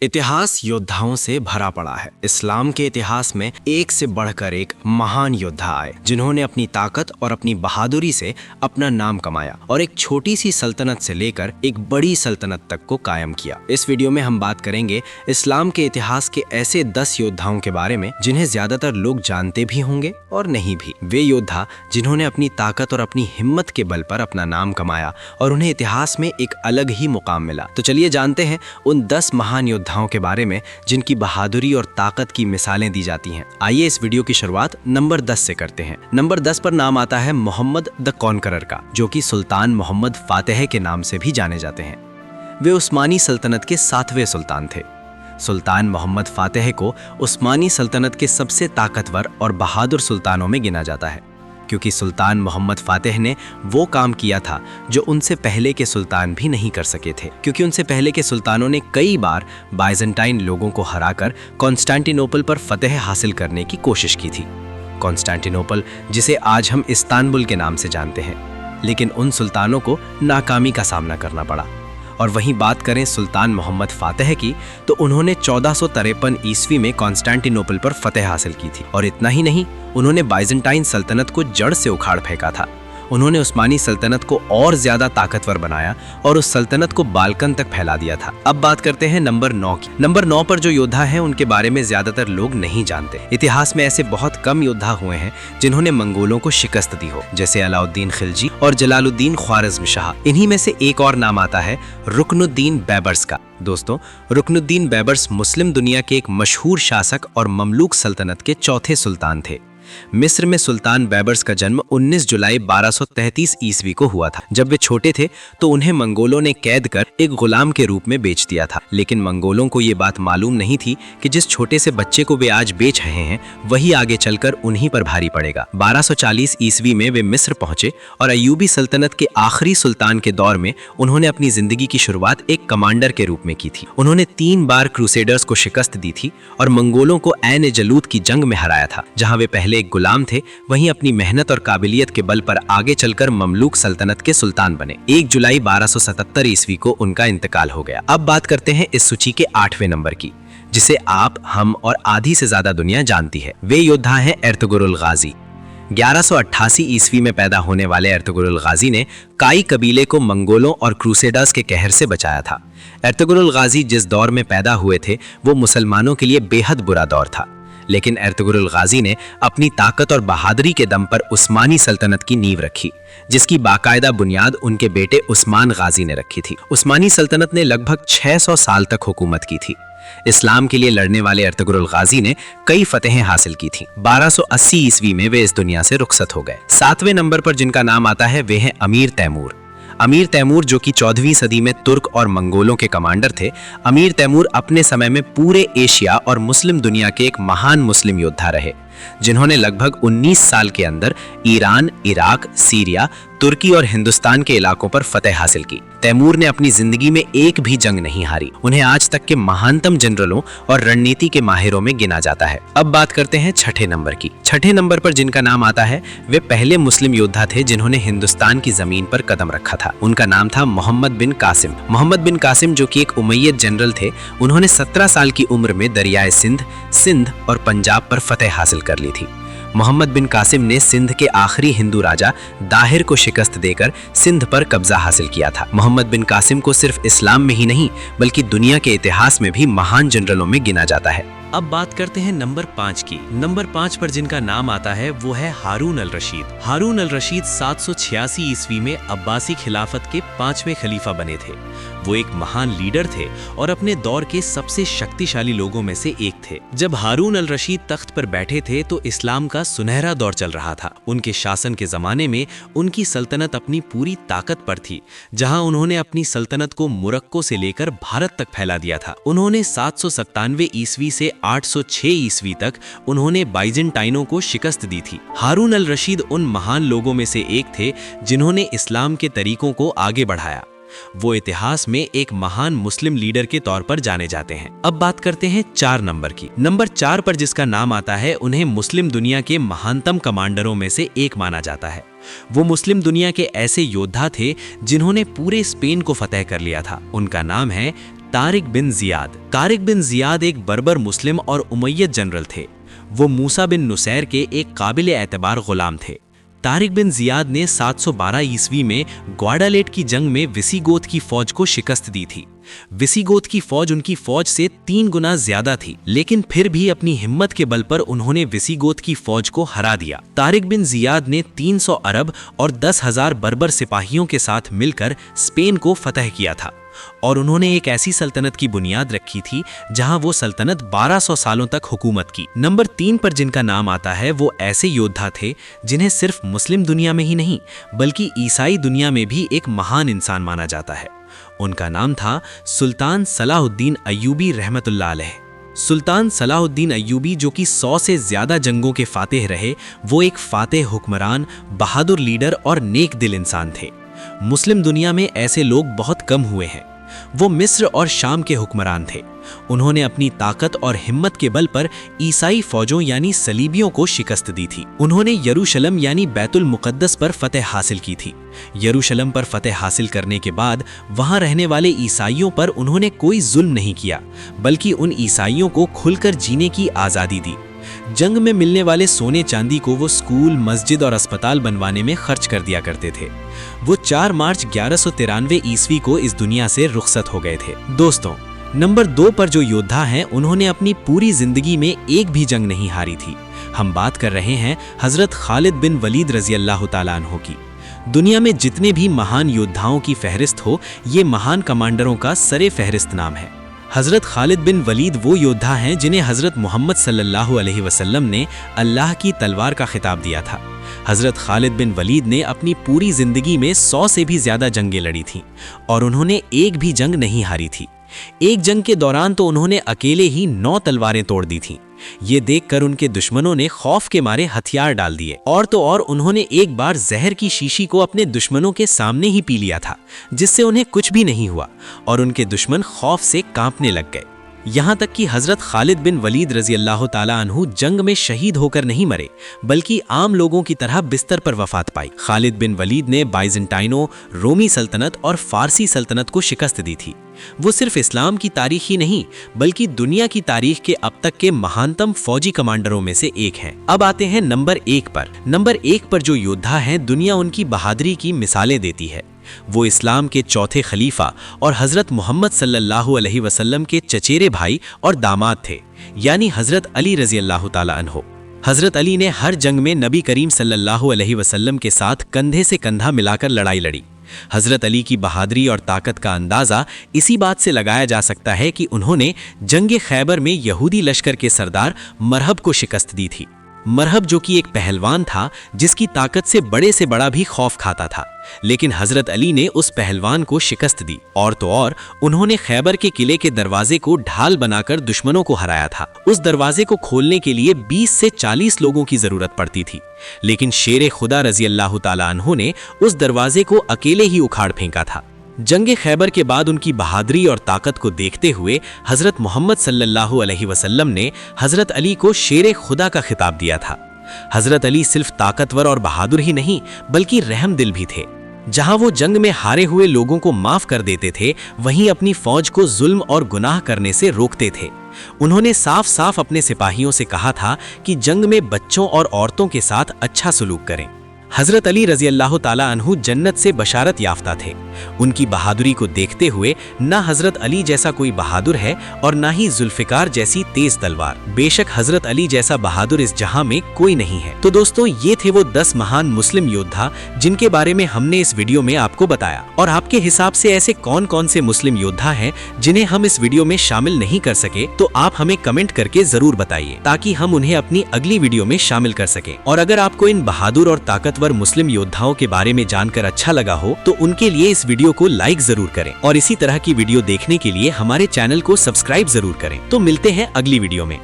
इतिहास योद्धाओं से भरा पड़ा है। इस्लाम के इतिहास में एक से बढ़कर एक महान योद्धा आए जिन्होंने अपनी ताकत और अपनी बहादुरी से अपना नाम कमाया और एक छोटी सी सल्तनत से लेकर एक बड़ी सल्तनत तक को कायम किया। इस वीडियो में हम बात करेंगे इस्लाम के इतिहास के ऐसे 10 योद्धाओं के बारे में जिन्हें ज्यादातर लोग जानते भी होंगे और नहीं भी। वे योद्धा जिन्होंने अपनी ताकत और अपनी हिम्मत के बल पर अपना नाम कमाया और उन्हें इतिहास में एक अलग ही मुकाम मिला। तो चलिए जानते हैं उन 10 महान योद्धाओं के बारे में जिनकी बहादुरी और ताकत की मिसालें दी जाती हैं। आइए इस वीडियो की शुरुआत नंबर 10 से करते हैं। नंबर 10 पर नाम आता है मोहम्मद द कॉन्करर का, जो कि सुल्तान मोहम्मद फातेह के नाम से भी जाने जाते हैं। वे उस्मानी सल्तनत के 7वें सुल्तान थे। सुल्तान मोहम्मद फातेह को उस्मानी सल्तनत के सबसे ताकतवर और बहादुर सुल्तानों में गिना जाता है, क्योंकि सुल्तान मोहम्मद फातेह ने वो काम किया था जो उनसे पहले के सुल्तान भी नहीं कर सके थे। क्योंकि उनसे पहले के सुल्तानों ने कई बार बाइजेंटाइन लोगों को हराकर कॉन्स्टेंटिनोपल पर फतेह हासिल करने की कोशिश की थी। कॉन्स्टेंटिनोपल जिसे आज हम इस्तांबुल के नाम से जानते हैं, लेकिन उन सुल्तानों को नाकामी का सामना करना पड़ा। और वहीं बात करें सुल्तान मोहम्मद फातेह की, तो उन्होंने 1453 ईस्वी में कॉन्स्टेंटिनोपल पर फतेह हासिल की थी। और इतना ही नहीं, उन्होंने बाइजेंटाइन सल्तनत को जड़ से उखाड़ फेंका था। उन्होंने उस्मानी सल्तनत को और ज्यादा ताकतवर बनाया और उस सल्तनत को बाल्कन तक फैला दिया था। अब बात करते हैं नंबर 9 की। नंबर 9 पर जो योद्धा हैं उनके बारे में ज्यादातर लोग नहीं जानते। इतिहास में ऐसे बहुत कम योद्धा हुए हैं जिन्होंने मंगोलों को शिकस्त दी हो, जैसे अलाउद्दीन खिलजी और जलालुद्दीन ख्वारिज़्म शाह। इन्हीं में से एक और नाम आता है रुकनुद्दीन बैबर्स का। दोस्तों, रुकनुद्दीन बैबर्स मुस्लिम दुनिया के एक मशहूर शासक और ममलूक सल्तनत के चौथे सुल्तान थे। मिस्र में सुल्तान बैबर्स का जन्म 19 जुलाई 1233 ईस्वी को हुआ था। जब वे छोटे थे तो उन्हें मंगोलों ने कैद कर एक गुलाम के रूप में बेच दिया था। लेकिन मंगोलों को ये बात मालूम नहीं थी कि जिस छोटे से बच्चे को वे आज बेच रहे हैं वही आगे चलकर उन्हीं पर भारी पड़ेगा। 1240 ईस्वी में वे मिस्र पहुंचे और अयूबी सल्तनत के आखिरी सुल्तान के दौर में उन्होंने अपनी जिंदगी की शुरुआत एक कमांडर के रूप में की थी। उन्होंने 3 बार क्रूसेडर्स को शिकस्त दी थी और मंगोलों को ऐन जलूत की जंग में हराया था। जहां वे पहले एक गुलाम थे, वहीं अपनी मेहनत और काबिलियत के बल पर आगे चलकर ममलूक सल्तनत के सुल्तान बने। 1 जुलाई 1277 ईस्वी को उनका इंतकाल हो गया। अब बात करते हैं इस सूची के 8वें नंबर की, जिसे आप, हम और आधी से ज्यादा दुनिया जानती है। वे योद्धा हैं एर्तुगरुल गाजी। 1188 ईस्वी में पैदा होने वाले एर्तुगरुल गाजी ने काई कबीले को मंगोलों और क्रूसेडर्स के कहर से बचाया था। एर्तुगरुल गाजी जिस दौर में पैदा हुए थे वो मुसलमानों के लिए बेहद बुरा दौर था, लेकिन एर्तुगरुल गाजी ने अपनी ताकत और बहादुरी के दम पर उस्मानी सल्तनत की नींव रखी, जिसकी बाकायदा बुनियाद उनके बेटे उस्मान गाजी ने रखी थी। उस्मानी सल्तनत ने लगभग 600 साल तक हुकूमत की थी। इस्लाम के लिए लड़ने वाले एर्तुगरुल गाजी ने कई फतेहें हासिल की थी। 1280 ईस्वी में वे इस दुनिया से रुखसत हो गए। 7वें नंबर पर जिनका नाम आता है वे हैं अमीर तैमूर। अमीर तैमूर, जो कि 14वीं सदी में तुर्क और मंगोलों के कमांडर थे। अमीर तैमूर अपने समय में पूरे एशिया और मुस्लिम दुनिया के एक महान मुस्लिम योद्धा रहे, जिन्होंने लगभग 19 साल के अंदर ईरान, इराक, सीरिया, तुर्की और हिंदुस्तान के इलाकों पर फतेह हासिल की। तैमूर ने अपनी जिंदगी में एक भी जंग नहीं हारी। उन्हें आज तक के महानतम जनरलों और रणनीति के माहिरों में गिना जाता है। अब बात करते हैं 6ठे नंबर की। 6ठे नंबर पर जिनका नाम आता है वे पहले मुस्लिम योद्धा थे जिन्होंने हिंदुस्तान की जमीन पर कदम रखा था। उनका नाम था मोहम्मद बिन कासिम। मोहम्मद बिन कासिम, जो कि एक उमैयद जनरल थे, उन्होंने 17 साल की उम्र में दरियाए सिंध और पंजाब पर फतेह हासिल कर ली थी। मोहम्मद बिन कासिम ने सिंध के आखिरी हिंदू राजा दाहिर को शिकस्त देकर सिंध पर कब्जा हासिल किया था। मोहम्मद बिन कासिम को सिर्फ इस्लाम में ही नहीं बल्कि दुनिया के इतिहास में भी महान जनरलों में गिना जाता है। अब बात करते हैं नंबर 5 की। नंबर 5 पर जिनका नाम आता है वो है हारून अल रशीद। हारून अल रशीद 786 ईस्वी में अब्बासी खिलाफत के 5वें खलीफा बने थे। वो एक महान लीडर थे और अपने दौर के सबसे शक्तिशाली लोगों में से एक थे। जब हारून अल रशीद तख्त पर बैठे थे तो इस्लाम का सुनहरा दौर चल रहा था। उनके शासन के जमाने में उनकी सल्तनत अपनी पूरी ताकत पर थी, जहां उन्होंने अपनी सल्तनत को मोरक्को से लेकर भारत तक फैला दिया था। उन्होंने 797 ईस्वी से 806 ईस्वी तक उन्होंने बाइजेंटाइनों को शिकस्त दी थी। हारून अल रशीद उन महान लोगों में से एक थे जिन्होंने इस्लाम के तरीकों को आगे बढ़ाया। वो इतिहास में एक महान मुस्लिम लीडर के तौर पर जाने जाते हैं। अब बात करते हैं 4 नंबर की। नंबर 4 पर जिसका नाम आता है उन्हें मुस्लिम दुनिया के महानतम कमांडरों में से एक माना जाता है। वो मुस्लिम दुनिया के ऐसे योद्धा थे जिन्होंने पूरे स्पेन को फतेह कर लिया था। उनका नाम है तारिक बिन जियाद। तारिक बिन जियाद एक बर्बर मुस्लिम और उमय्यद जनरल थे। वो मूसा बिन नुसैर के एक काबिल एतबार गुलाम थे। तारिक बिन जियाद ने 712 ईस्वी में ग्वाडालेट की जंग में विसिगोथ की फौज को शिकस्त दी थी। विसिगोथ की फौज उनकी फौज से 3 गुना ज्यादा थी, लेकिन फिर भी अपनी हिम्मत के बल पर उन्होंने विसिगोथ की फौज को हरा दिया। तारिक बिन जियाद ने 300 अरब और 10,000 बर्बर सिपाहियों के साथ मिलकर स्पेन को फतह किया था और उन्होंने एक ऐसी सल्तनत की बुनियाद रखी थी जहां वो सल्तनत 1200 सालों तक हुकूमत की। नंबर 3 पर जिनका नाम आता है वो ऐसे योद्धा थे जिन्हें सिर्फ मुस्लिम दुनिया में ही नहीं बल्कि ईसाई दुनिया में भी एक महान इंसान माना जाता है। उनका नाम था सुल्तान सलाहुद्दीन अय्यूबी रहमतुल्लाह अलैह। सुल्तान सलाहुद्दीन अय्यूबी, जो कि 100 से ज्यादा जंगों के फातेह रहे, वो एक फातेह हुक्मरान, बहादुर लीडर और नेक दिल इंसान थे। मुस्लिम दुनिया में ऐसे लोग बहुत कम हुए हैं। वो मिस्र और शाम के हुक्मरान थे। उन्होंने अपनी ताकत और हिम्मत के बल पर ईसाई फौजों यानी सलीबियों को शिकस्त दी थी। उन्होंने यरूशलम यानी बैतुल मुक़द्दस पर फतह हासिल की थी। यरूशलम पर फतह हासिल करने के बाद वहां रहने वाले ईसाइयों पर उन्होंने कोई जुल्म नहीं किया, बल्कि उन ईसाइयों को खुलकर जीने की आज़ादी दी। जंग में मिलने वाले सोने चांदी को वो स्कूल, मस्जिद और अस्पताल बनवाने में खर्च कर दिया करते थे। वो 4 मार्च 1193 ईस्वी को इस दुनिया से रुखसत हो गए थे। दोस्तों, नंबर 2 पर जो योद्धा हैं, उन्होंने अपनी पूरी जिंदगी में एक भी जंग नहीं हारी थी। हम बात कर रहे हैं हजरत खालिद बिन वलीद रजी अल्लाह तआला अन्हु की। दुनिया में जितने भी महान योद्धाओं की फहरिस्त हो, ये महान कमांडरों का सरे फहरिस्त नाम है। हज़रत खालिद बिन वलीद वो योद्धा हैं जिन्हें हज़रत मोहम्मद सल्लल्लाहु अलैहि वसल्लम ने अल्लाह की तलवार का खिताब दिया था। हज़रत खालिद बिन वलीद ने अपनी पूरी ज़िंदगी में 100 से भी ज़्यादा जंगें लड़ी थीं और उन्होंने एक भी जंग नहीं हारी थी। एक जंग के दौरान तो उन्होंने अकेले ही 9 तलवारें तोड़ दी थीं। ये देखकर उनके दुश्मनों ने खौफ के मारे हथियार डाल दिए और तो और उन्होंने एक बार जहर की शीशी को अपने दुश्मनों के सामने ही पी लिया था, जिससे उन्हें कुछ भी नहीं हुआ और उनके दुश्मन खौफ से कांपने लग गए। यहाँ तक कि हज़रत खालिद बिन वलीद रजी अल्लाह ताला अन्हु जंग में शहीद होकर नहीं मरे, बल्कि आम लोगों की तरह बिस्तर पर वफात पाई। खालिद बिन वलीद ने बाइजेंटाइनो, रोमी सल्तनत और फारसी सल्तनत को शिकस्त दी थी। वो सिर्फ इस्लाम की तारीख ही नहीं बल्कि दुनिया की तारीख के अब तक के महानतम फौजी कमांडरों में से एक हैं। अब आते हैं नंबर 1 पर। नंबर 1 पर जो योद्धा हैं, दुनिया उनकी बहादुरी की मिसालें देती है। वो इस्लाम के चौथे खलीफा और हज़रत मोहम्मद सल्लल्लाहु अलैहि वसल्लम के चचेरे भाई और दामाद थे, यानी हज़रत अली रजी अल्लाह ताला अन्हु। हज़रत अली ने हर जंग में नबी करीम सल्लल्लाहु अलैहि वसल्लम के साथ कंधे से कंधा मिलाकर लड़ाई लड़ी। हज़रत अली की बहादुरी और ताकत का अंदाज़ा इसी बात से लगाया जा सकता है कि उन्होंने जंग खैबर में यहूदी लश्कर के सरदार मरहब को शिकस्त दी थी। मरहब, जो कि एक पहलवान था जिसकी ताकत से बड़ा भी खौफ खाता था, लेकिन हज़रत अली ने उस पहलवान को शिकस्त दी और तो और उन्होंने खैबर के किले के दरवाजे को ढाल बनाकर दुश्मनों को हराया था। उस दरवाजे को खोलने के लिए 20 से 40 लोगों की जरूरत पड़ती थी, लेकिन शेर खुदा रजी अल्लाह ताला अन्हु ने उस दरवाजे को अकेले ही उखाड़ फेंका था। जंग खैबर के बाद उनकी बहादुरी और ताकत को देखते हुए हज़रत मोहम्मद सल्लल्लाहु अलैहि वसल्लम ने हज़रत अली को शेर खुदा का खिताब दिया था। हज़रत अली सिर्फ ताकतवर और बहादुर ही नहीं बल्कि रहम दिल भी थे। जहां वो जंग में हारे हुए लोगों को माफ कर देते थे, वहीं अपनी फौज को जुल्म और गुनाह करने से रोकते थे। उन्होंने साफ साफ अपने सिपाहियों से कहा था कि जंग में बच्चों और औरतों के साथ अच्छा सलूक करें। हज़रत अली रजी अल्लाह ताला अन्हु जन्नत से बशारत याफ्ता थे। उनकी बहादुरी को देखते हुए ना हज़रत अली जैसा कोई बहादुर है और ना ही जुल्फ़िकार जैसी तेज तलवार। बेशक हज़रत अली जैसा बहादुर इस जहां में कोई नहीं है। तो दोस्तों, ये थे वो 10 महान मुस्लिम योद्धा जिनके बारे में हमने इस वीडियो में आपको बताया। और आपके हिसाब से ऐसे कौन कौन से मुस्लिम योद्धा हैं जिन्हें हम इस वीडियो में शामिल नहीं कर सके, तो आप हमें कमेंट करके जरूर बताइए ताकि हम उन्हें अपनी अगली वीडियो में शामिल कर सकें। और अगर आपको इन बहादुर और ताकतवर मुस्लिम योद्धाओं के बारे में जानकर अच्छा लगा हो तो उनके लिए इस वीडियो को लाइक जरूर करें और इसी तरह की वीडियो देखने के लिए हमारे चैनल को सब्सक्राइब जरूर करें। तो मिलते हैं अगली वीडियो में।